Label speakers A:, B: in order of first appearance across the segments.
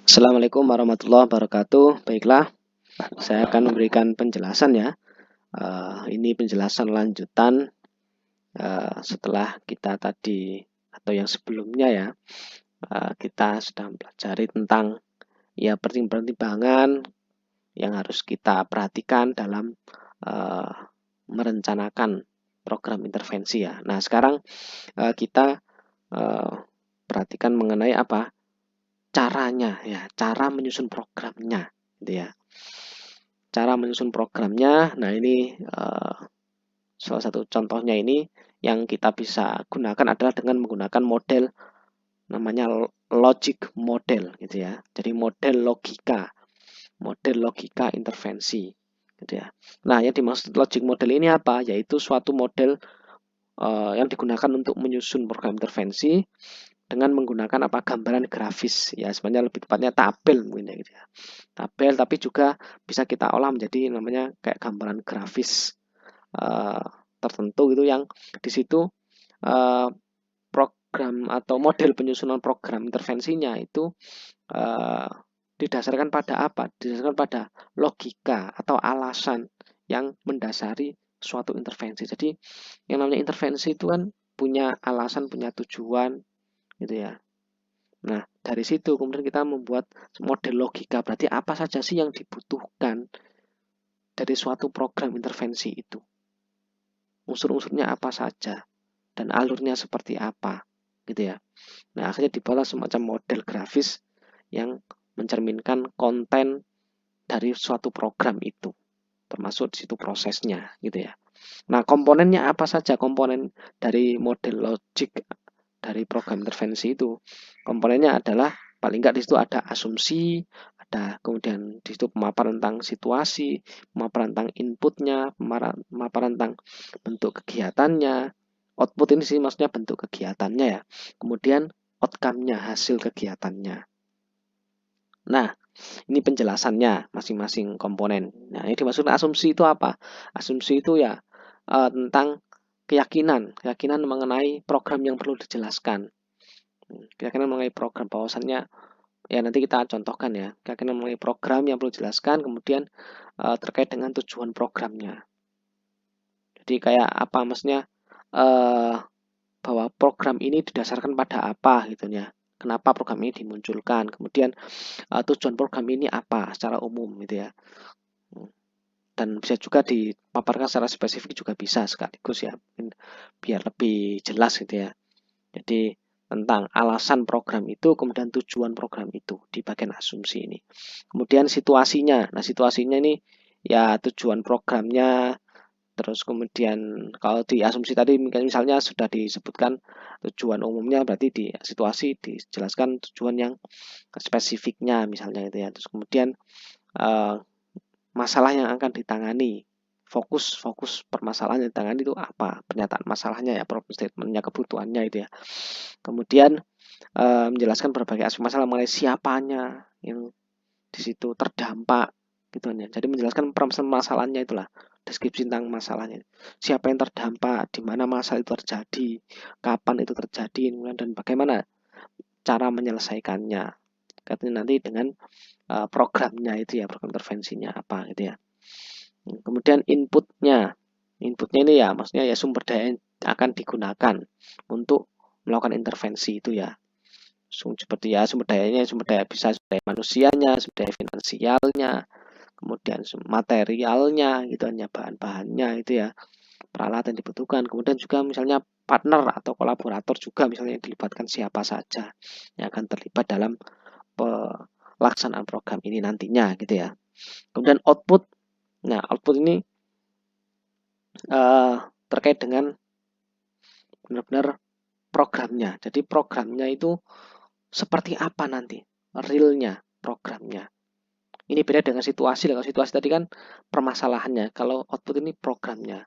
A: Assalamualaikum warahmatullahi wabarakatuh. Baiklah, saya akan memberikan penjelasan ya. Ini penjelasan lanjutan setelah kita tadi atau yang sebelumnya ya. Kita sudah mempelajari tentang ya pertimbangan yang harus kita perhatikan dalam merencanakan program intervensi ya. Nah, sekarang kita perhatikan mengenai apa? Caranya ya, cara menyusun programnya gitu ya. Cara menyusun programnya, nah ini salah satu contohnya ini yang kita bisa gunakan adalah dengan menggunakan model namanya logic model gitu ya. Jadi model logika intervensi gitu ya. Nah, yang dimaksud logic model ini apa? Yaitu suatu model yang digunakan untuk menyusun program intervensi dengan menggunakan apa gambaran grafis ya, sebenarnya lebih tepatnya tabel mungkin ya gitu ya. Tabel tapi juga bisa kita olah menjadi namanya kayak gambaran grafis tertentu gitu yang di situ program atau model penyusunan program intervensinya itu didasarkan pada apa? Didasarkan pada logika atau alasan yang mendasari suatu intervensi. Jadi yang namanya intervensi itu kan punya alasan, punya tujuan gitu ya. Nah, dari situ kemudian kita membuat model logika. Berarti apa saja sih yang dibutuhkan dari suatu program intervensi itu? Unsur-unsurnya apa saja? Dan alurnya seperti apa? Gitu ya. Nah, akhirnya dibuatlah semacam model grafis yang mencerminkan konten dari suatu program itu. Termasuk di situ prosesnya gitu ya. Nah, komponennya apa saja komponen dari model logik dari program intervensi itu? Komponennya adalah paling nggak di situ ada asumsi, ada kemudian di situ pemaparan tentang situasi, pemaparan tentang inputnya, pemaparan tentang bentuk kegiatannya. Output ini sih maksudnya bentuk kegiatannya ya. Kemudian outcome-nya, hasil kegiatannya. Nah, ini penjelasannya masing-masing komponen. Nah, ini dimaksud asumsi itu apa? Asumsi itu ya tentang keyakinan mengenai program yang perlu dijelaskan. Keyakinan mengenai program bahwasannya ya nanti kita contohkan ya. Keyakinan mengenai program yang perlu dijelaskan, kemudian terkait dengan tujuan programnya. Jadi kayak apa maksudnya bahwa program ini didasarkan pada apa gitu ya. Kenapa program ini dimunculkan? Kemudian tujuan program ini apa secara umum gitu ya. Dan bisa juga dipaparkan secara spesifik juga bisa sekaligus ya, biar lebih jelas gitu ya. Jadi tentang alasan program itu, kemudian tujuan program itu di bagian asumsi ini. Kemudian situasinya, nah situasinya ini ya tujuan programnya, terus kemudian kalau di asumsi tadi misalnya sudah disebutkan tujuan umumnya, berarti di situasi dijelaskan tujuan yang spesifiknya misalnya itu ya. Terus kemudian masalah yang akan ditangani, fokus permasalahan yang ditangani itu apa, pernyataan masalahnya ya, problem statementnya, kebutuhannya itu ya. Kemudian menjelaskan berbagai aspek masalah mengenai siapanya yang di situ terdampak gitu ya. Jadi menjelaskan permasalahannya itulah, deskripsi tentang masalahnya, siapa yang terdampak, di mana masalah itu terjadi, kapan itu terjadi, dan bagaimana cara menyelesaikannya. Katanya nanti dengan programnya itu ya, program intervensinya apa gitu ya. Kemudian inputnya ini ya maksudnya ya sumber daya yang akan digunakan untuk melakukan intervensi itu ya. Seperti ya sumber daya bisa sumber daya manusianya, sumber daya finansialnya, kemudian materialnya gitu hanya bahan-bahannya itu ya, peralatan yang dibutuhkan, kemudian juga misalnya partner atau kolaborator juga misalnya yang dilibatkan siapa saja yang akan terlibat dalam pelaksanaan program ini nantinya gitu ya. Kemudian output, nah output ini terkait dengan benar-benar programnya. Jadi programnya itu seperti apa nanti realnya programnya. Ini beda dengan situasi. Kalau situasi tadi kan permasalahannya, kalau output ini programnya.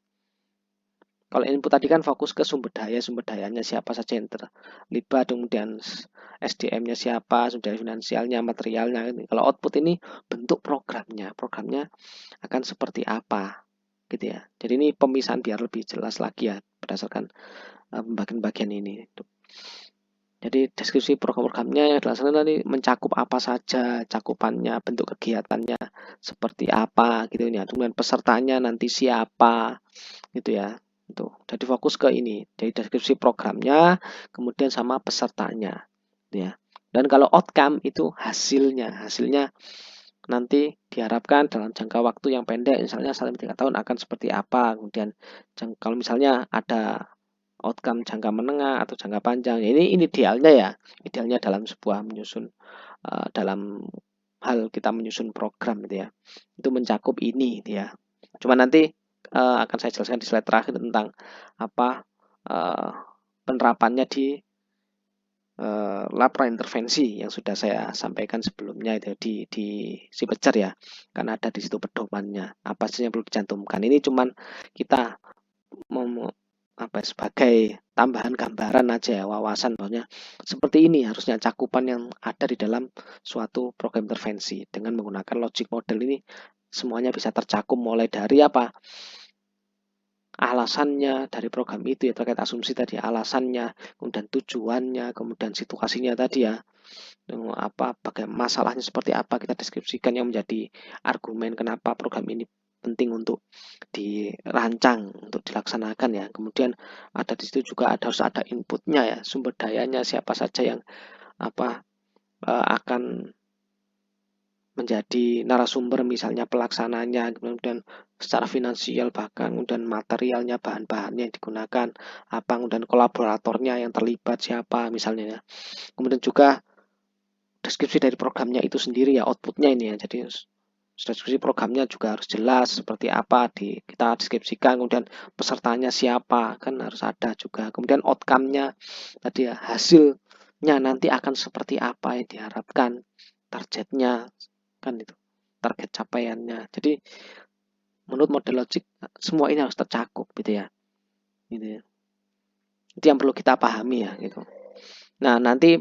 A: Kalau input tadi kan fokus ke sumber dayanya siapa saja yang terlibat, kemudian SDM-nya siapa, sumber daya finansialnya, materialnya. Kalau output ini bentuk programnya akan seperti apa gitu ya. Jadi ini pemisahan biar lebih jelas lagi ya berdasarkan pembagian-bagian ini. Jadi Jadi deskripsi program-programnya yang dilaksanakan nanti mencakup apa saja, cakupannya, bentuk kegiatannya seperti apa gitu ya. Kemudian pesertanya nanti siapa gitu ya. Itu. Jadi fokus ke ini. Jadi deskripsi programnya, kemudian sama pesertanya gitu ya. Dan kalau outcome itu hasilnya. Hasilnya nanti diharapkan dalam jangka waktu yang pendek, misalnya 3 tahun akan seperti apa. Kemudian kalau misalnya ada outcome jangka menengah atau jangka panjang, ya ini idealnya ya, idealnya dalam sebuah menyusun dalam hal kita menyusun program gitu ya, itu mencakup ini gitu ya. Cuma nanti akan saya jelaskan di slide terakhir tentang apa penerapannya di laporan intervensi yang sudah saya sampaikan sebelumnya itu di si pecer ya, karena ada di situ pedomannya apa sih yang perlu dicantumkan. Ini cuman kita sebagai tambahan gambaran aja ya, wawasan bahwasanya seperti ini harusnya cakupan yang ada di dalam suatu program intervensi. Dengan menggunakan logic model ini semuanya bisa tercakup, mulai dari apa alasannya dari program itu ya, terkait asumsi tadi, alasannya, kemudian tujuannya, kemudian situasinya tadi ya, bagaimana masalahnya seperti apa kita deskripsikan yang menjadi argumen kenapa program ini penting untuk dirancang, untuk dilaksanakan ya. Kemudian ada di situ juga harus ada inputnya ya, sumber dayanya siapa saja yang akan menjadi narasumber, misalnya pelaksananya, kemudian secara finansial, bahkan kemudian materialnya, bahan-bahannya yang digunakan, kemudian kolaboratornya yang terlibat siapa misalnya ya. Kemudian juga deskripsi dari programnya itu sendiri ya, outputnya ini ya. Jadi deskripsi programnya juga harus jelas seperti apa kita deskripsikan, kemudian pesertanya siapa kan harus ada juga. Kemudian outcome-nya tadi ya, hasilnya nanti akan seperti apa yang diharapkan, targetnya kan itu, target capaiannya. Jadi menurut model logik semua ini harus tercakup gitu ya. Gitu ya. Itu yang perlu kita pahami ya gitu. Nah, nanti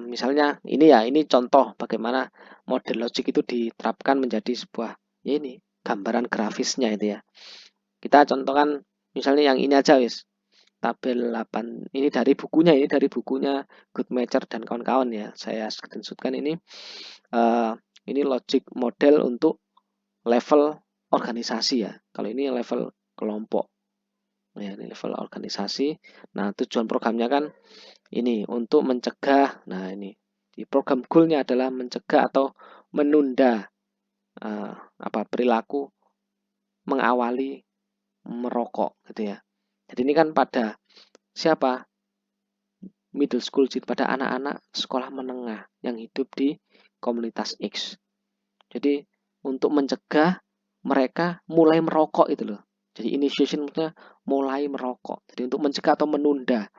A: misalnya ini contoh bagaimana model logik itu diterapkan menjadi sebuah ya ini gambaran grafisnya itu ya. Kita contohkan misalnya yang ini aja wis. Tabel 8 ini dari bukunya Good Matcher dan kawan-kawan ya. Saya screenshotkan ini logic model untuk level organisasi ya. Kalau ini level kelompok. Ya, ini level organisasi. Nah, tujuan programnya kan ini untuk mencegah. Nah, ini di program goal-nya adalah mencegah atau menunda perilaku mengawali merokok gitu ya. Jadi ini kan pada siapa? Middle school, jadi pada anak-anak sekolah menengah yang hidup di komunitas X. Jadi untuk mencegah mereka mulai merokok itu loh. Jadi initiation maksudnya mulai merokok. Jadi untuk mencegah atau menunda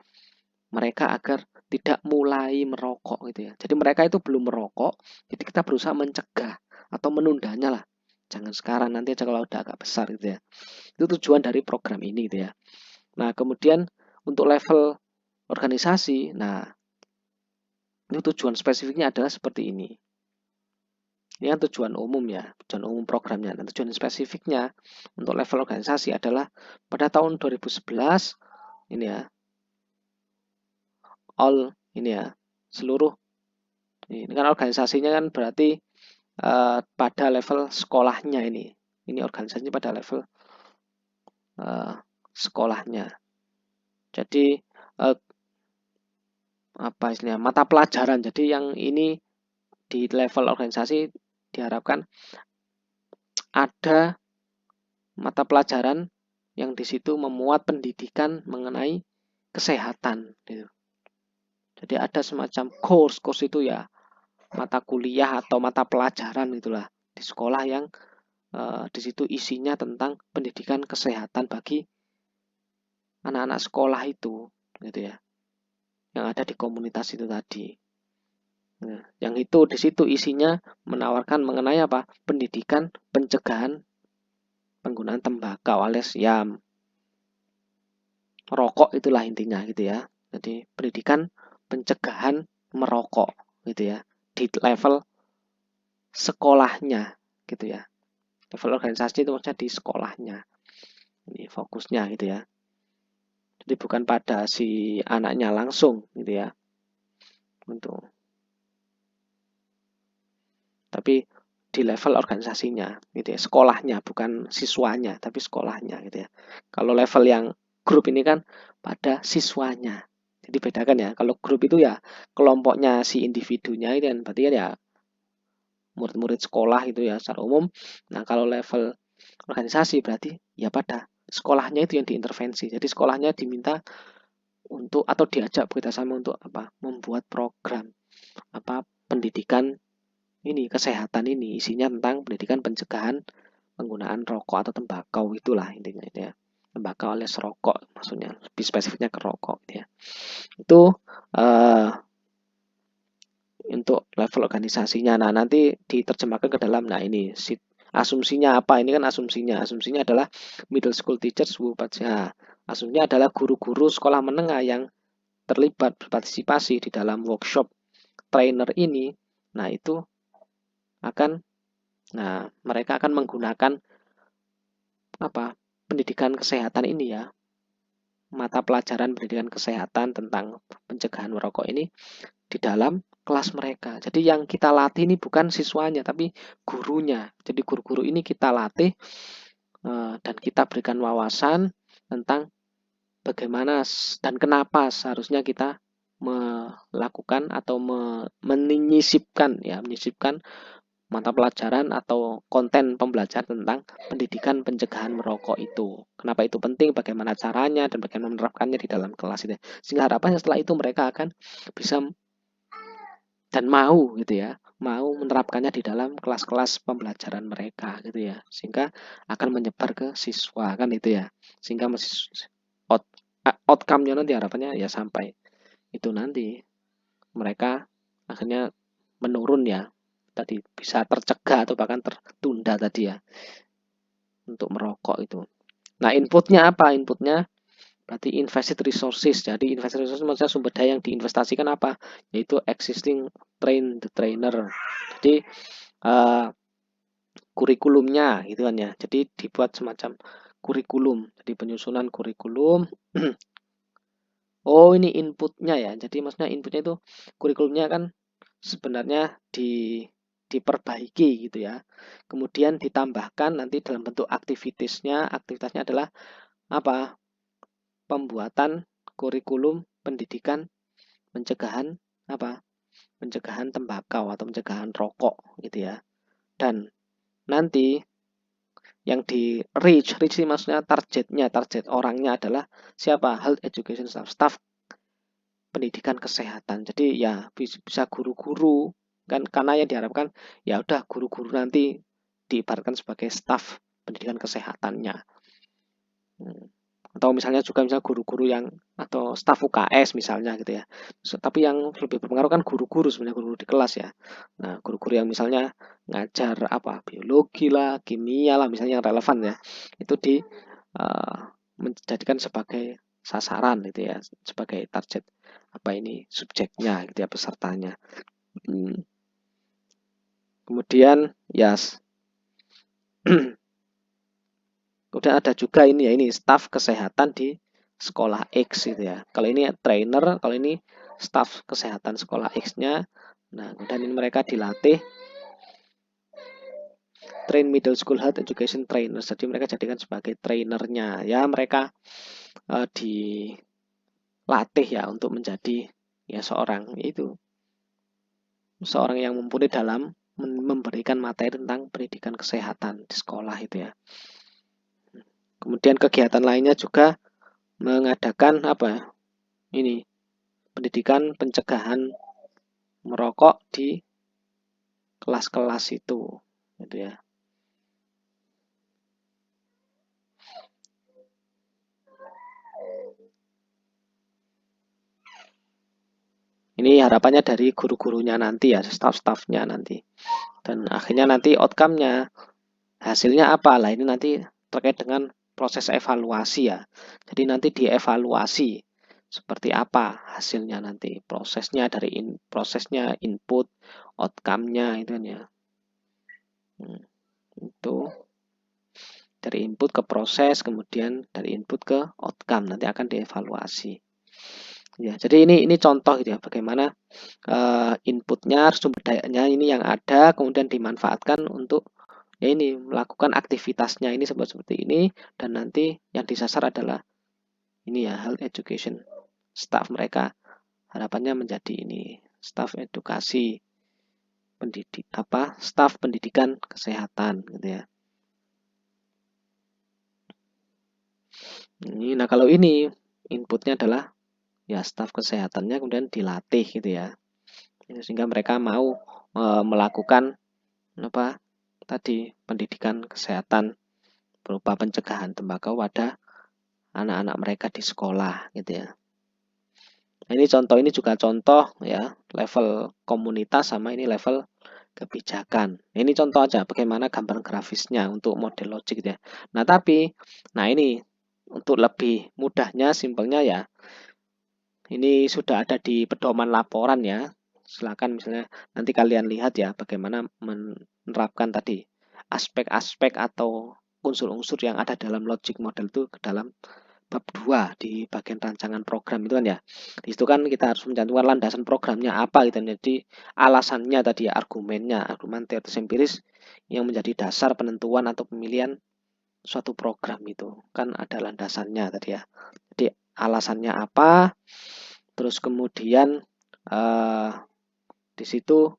A: mereka agar tidak mulai merokok gitu ya. Jadi mereka itu belum merokok, jadi kita berusaha mencegah atau menundanya lah. Jangan sekarang, nanti aja kalau udah agak besar gitu ya. Itu tujuan dari program ini gitu ya. Nah, kemudian untuk level organisasi, nah ini tujuan spesifiknya adalah seperti ini. Ini kan tujuan umum ya, tujuan umum programnya. Dan tujuan spesifiknya untuk level organisasi adalah pada tahun 2011 ini ya, all ini ya, seluruh ini kan organisasinya kan berarti pada level sekolahnya ini. Ini organisasinya pada level sekolahnya. Jadi apa istilahnya, mata pelajaran. Jadi yang ini di level organisasi diharapkan ada mata pelajaran yang di situ memuat pendidikan mengenai kesehatan gitu. Jadi ada semacam course itu ya, mata kuliah atau mata pelajaran itulah di sekolah yang di situ isinya tentang pendidikan kesehatan bagi anak-anak sekolah itu gitu ya, yang ada di komunitas itu tadi. Nah, yang itu di situ isinya menawarkan mengenai apa? Pendidikan pencegahan penggunaan tembakau alias ya merokok, itulah intinya gitu ya. Jadi pendidikan pencegahan merokok gitu ya di level sekolahnya gitu ya. Level organisasi itu maksudnya di sekolahnya. Ini fokusnya gitu ya. Jadi bukan pada si anaknya langsung gitu ya. untuk tapi di level organisasinya gitu ya, sekolahnya bukan siswanya tapi sekolahnya gitu ya. Kalau level yang grup ini kan pada siswanya. Jadi bedakan ya, kalau grup itu ya kelompoknya si individunya itu kan berarti kan ya murid-murid sekolah itu ya secara umum. Nah, kalau level organisasi berarti ya pada sekolahnya itu yang diintervensi. Jadi sekolahnya diminta untuk atau diajak bekerjasama untuk apa? Membuat program apa pendidikan ini kesehatan ini isinya tentang pendidikan pencegahan penggunaan rokok atau tembakau itulah intinya itu ya. Tembakau alias rokok maksudnya lebih spesifiknya ke rokok gitu ya. Itu untuk level organisasinya. Nah, nanti diterjemahkan ke dalam nah ini asumsinya apa? Ini kan asumsinya. Asumsinya adalah middle school teachers who asumsinya adalah guru-guru sekolah menengah yang terlibat berpartisipasi di dalam workshop trainer ini. Nah, itu akan mereka akan menggunakan apa? Pendidikan kesehatan ini ya. Mata pelajaran pendidikan kesehatan tentang pencegahan merokok ini di dalam kelas mereka. Jadi yang kita latih ini bukan siswanya tapi gurunya. Jadi guru-guru ini kita latih dan kita berikan wawasan tentang bagaimana dan kenapa seharusnya kita melakukan atau menyisipkan mata pelajaran atau konten pembelajaran tentang pendidikan pencegahan merokok itu. Kenapa itu penting, bagaimana caranya, dan bagaimana menerapkannya di dalam kelas itu. Sehingga harapannya setelah itu mereka akan bisa dan mau gitu ya, mau menerapkannya di dalam kelas-kelas pembelajaran mereka gitu ya, sehingga akan menyebar ke siswa kan itu ya, sehingga outcome-nya nanti harapannya ya sampai itu nanti mereka akhirnya menurun ya, tadi bisa tercegah atau bahkan tertunda tadi ya untuk merokok itu. Nah, inputnya apa? Inputnya berarti invested resources. Jadi invested resources maksudnya sumber daya yang diinvestasikan apa? Yaitu existing the trainer. Jadi kurikulumnya gitu kan ya. Jadi dibuat semacam kurikulum. Jadi penyusunan kurikulum. Oh, ini inputnya ya. Jadi maksudnya inputnya itu kurikulumnya kan sebenarnya diperbaiki gitu ya. Kemudian ditambahkan nanti dalam bentuk aktivitasnya. Aktivitasnya adalah apa? Pembuatan kurikulum pendidikan pencegahan apa? Pencegahan tembakau atau pencegahan rokok gitu ya. Dan nanti yang di reach ini maksudnya target orangnya adalah siapa? Health education staff pendidikan kesehatan. Jadi ya bisa guru-guru kan, karena yang diharapkan ya udah guru-guru nanti diibaratkan sebagai staf pendidikan kesehatannya. Atau misalnya juga guru-guru yang atau staf UKS misalnya gitu ya. Tapi yang lebih berpengaruh kan guru-guru sebenarnya, guru di kelas ya. Nah, guru-guru yang misalnya ngajar apa biologi lah, kimia lah misalnya yang relevan ya. Itu menjadikan sebagai sasaran gitu ya, sebagai target apa ini subjeknya gitu ya, pesertanya. Kemudian ya kemudian ada juga ini ya, ini staf kesehatan di sekolah X gitu ya. Kalau ini trainer, kalau ini staf kesehatan sekolah X-nya. Nah, kemudian ini mereka dilatih train middle school health education trainers. Jadi mereka jadikan sebagai trainernya. Ya, mereka dilatih ya untuk menjadi ya seorang yang mumpuni dalam memberikan materi tentang pendidikan kesehatan di sekolah itu ya. Kemudian kegiatan lainnya juga mengadakan apa? Ini pendidikan pencegahan merokok di kelas-kelas itu gitu ya. Ini harapannya dari guru-gurunya nanti ya, staff-staffnya nanti. Dan akhirnya nanti outcome-nya, hasilnya apa? Lah ini nanti terkait dengan proses evaluasi ya. Jadi nanti dievaluasi seperti apa hasilnya nanti. Prosesnya prosesnya input, outcome-nya itu ya. Itu dari input ke proses, kemudian dari input ke outcome nanti akan dievaluasi. Ya, jadi ini contoh gitu ya bagaimana inputnya, sumber dayanya ini yang ada kemudian dimanfaatkan untuk ya ini melakukan aktivitasnya ini seperti ini, dan nanti yang disasar adalah ini ya health education staff mereka, harapannya menjadi ini staff edukasi pendidik staff pendidikan kesehatan gitu ya. Nah kalau ini inputnya adalah ya staf kesehatannya kemudian dilatih gitu ya, sehingga mereka mau melakukan apa tadi pendidikan kesehatan berupa pencegahan tembakau pada anak-anak mereka di sekolah gitu ya. Nah, ini contoh, ini juga contoh ya level komunitas sama ini level kebijakan. Nah, ini contoh aja bagaimana gambar grafisnya untuk model logik gitu ya. Nah tapi, nah ini untuk lebih mudahnya, simpelnya ya ini sudah ada di pedoman laporan ya. Silakan misalnya nanti kalian lihat ya bagaimana menerapkan tadi aspek-aspek atau unsur-unsur yang ada dalam logic model itu ke dalam bab 2 di bagian rancangan program itu kan ya. Di situ kan kita harus mencantumkan landasan programnya apa gitu. Jadi alasannya tadi ya, argumennya, argumen teoritis empiris yang menjadi dasar penentuan atau pemilihan suatu program itu. Kan ada landasannya tadi ya. Jadi alasannya apa, terus kemudian eh, di situ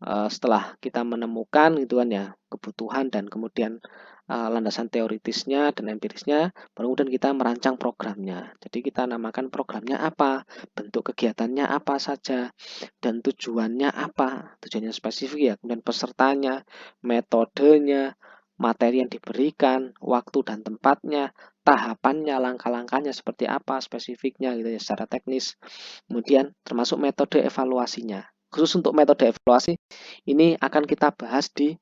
A: setelah kita menemukan gitu kan ya kebutuhan dan kemudian landasan teoritisnya dan empirisnya, baru kemudian kita merancang programnya. Jadi kita namakan programnya apa, bentuk kegiatannya apa saja, dan tujuannya apa, tujuannya spesifik ya, kemudian pesertanya, metodenya, materi yang diberikan, waktu dan tempatnya, tahapannya, langkah-langkahnya seperti apa, spesifiknya gitu ya secara teknis. Kemudian termasuk metode evaluasinya. Khusus untuk metode evaluasi ini akan kita bahas di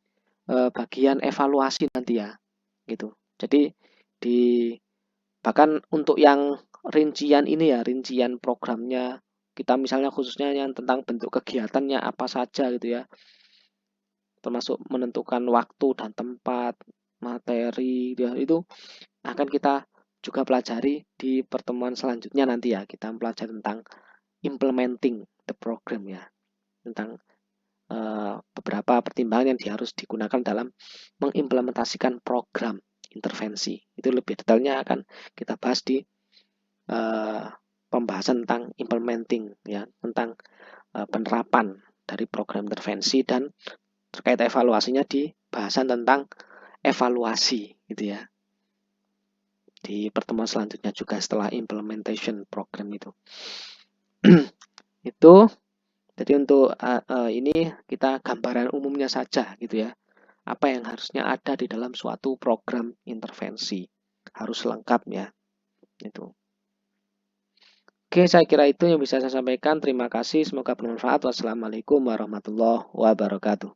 A: bagian evaluasi nanti ya, gitu. Jadi di bahkan untuk yang rincian ini ya, rincian programnya, kita misalnya khususnya yang tentang bentuk kegiatannya apa saja gitu ya, termasuk menentukan waktu dan tempat, materi, ya, itu akan kita juga pelajari di pertemuan selanjutnya nanti ya. Kita pelajari tentang implementing the program ya, tentang beberapa pertimbangan yang harus digunakan dalam mengimplementasikan program intervensi. Itu lebih detailnya akan kita bahas di pembahasan tentang implementing ya, tentang penerapan dari program intervensi, dan terkait evaluasinya di bahasan tentang evaluasi gitu ya. Di pertemuan selanjutnya juga setelah implementation program itu. Itu jadi untuk ini kita gambaran umumnya saja gitu ya. Apa yang harusnya ada di dalam suatu program intervensi. Harus lengkap ya. Itu. Oke, saya kira itu yang bisa saya sampaikan. Terima kasih, semoga bermanfaat. Wassalamualaikum warahmatullahi wabarakatuh.